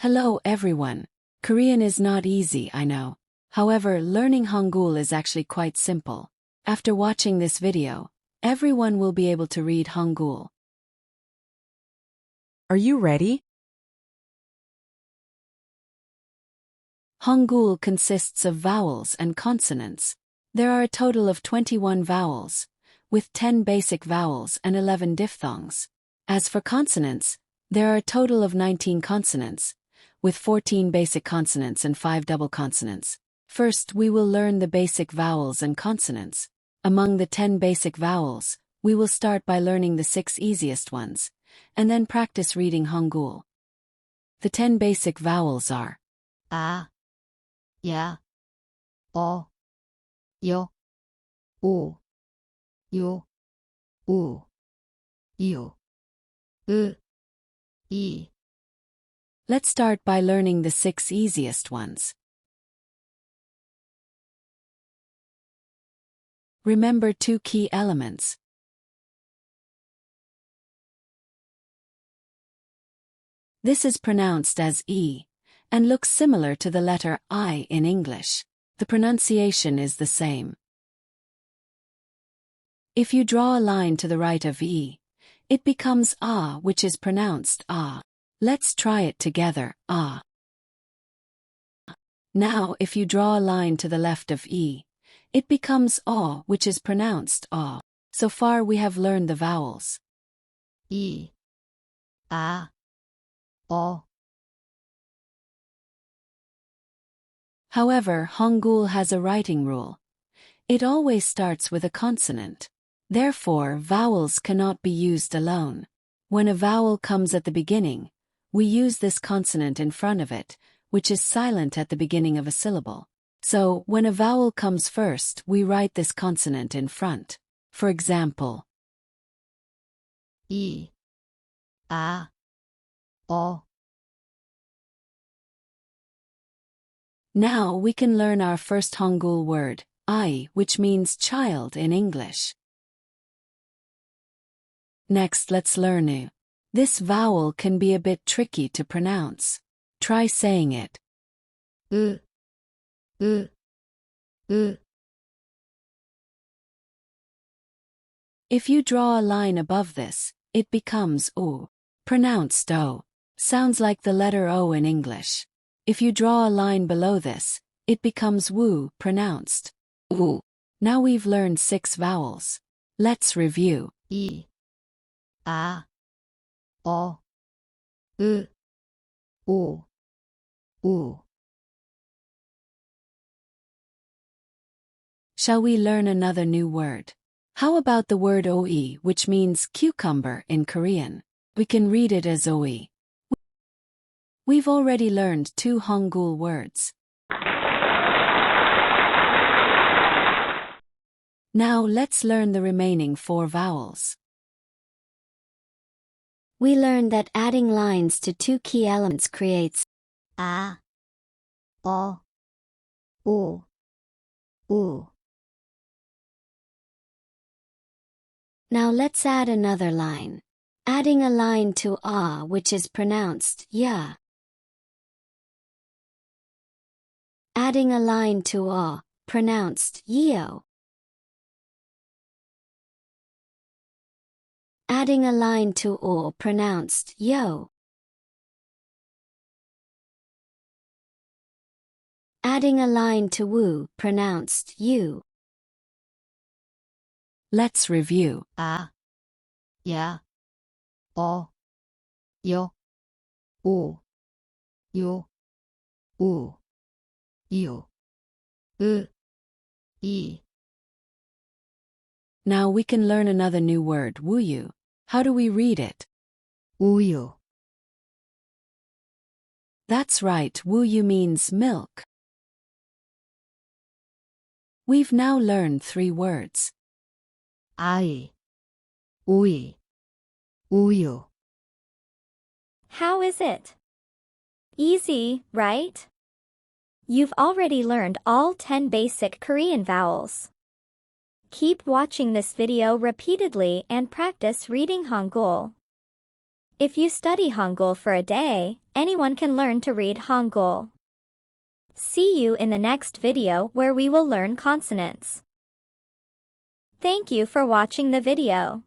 Hello everyone. Korean is not easy, I know. However, learning Hangul is actually quite simple. After watching this video, everyone will be able to read Hangul. Are you ready? Hangul consists of vowels and consonants. There are a total of 21 vowels, with 10 basic vowels and 11 diphthongs. As for consonants, there are a total of 19 consonants, with 14 basic consonants and 5 double consonants. First, we will learn the basic vowels and consonants. Among the 10 basic vowels, we will start by learning the 6 easiest ones, and then practice reading Hangul. The 10 basic vowels are 아, 야, 어, 여, 오, 요, 우, 유, 으, 이. Let's start by learning the 6 easiest ones. Remember 2 key elements. This is pronounced as E, and looks similar to the letter I in English. The pronunciation is the same. If you draw a line to the right of E, it becomes ah, which is pronounced ah. Let's try it together, ah. Now if you draw a line to the left of E, it becomes aw, which is pronounced aw. So far we have learned the vowels. 이, 아, 어. However, Hangul has a writing rule. It always starts with a consonant. Therefore, vowels cannot be used alone. When a vowel comes at the beginning, we use this consonant in front of it, which is silent at the beginning of a syllable. So, when a vowel comes first, we write this consonant in front. For example, 이, 아, 어. Now we can learn our first Hangul word, I, which means child in English. Next, let's learn U. This vowel can be a bit tricky to pronounce. Try saying it. 으, 으, 으. If you draw a line above this, it becomes O. Pronounced O. Sounds like the letter O in English. If you draw a line below this, it becomes woo, pronounced oo. Now we've learned 6 vowels. Let's review. 이, 아, 어, 으, 오, 우. Shall we learn another new word? How about the word oi, which means cucumber in Korean? We can read it as oi. We've already learned 2 Hangul words. Now let's learn the remaining 4 vowels. We learned that adding lines to 2 key elements creates 아, 어, 오, 우. Now let's add another line. Adding a line to ah, which is pronounced ya. Adding a line to ah, pronounced yo. Adding a line to o, pronounced yo. Adding a line to woo, pronounced you. Let's review. 아, 야, 어, 여, 오, 요, 우, 유, 으, 이. Now we can learn another new word, wooyu. How do we read it? 우유. That's right, wooyu means milk. We've now learned 3 words. 아이, 오이, 우유. How is it? Easy, right? You've already learned all 10 basic Korean vowels. Keep watching this video repeatedly and practice reading Hangul. If you study Hangul for a day, anyone can learn to read Hangul. See you in the next video where we will learn consonants. Thank you for watching the video.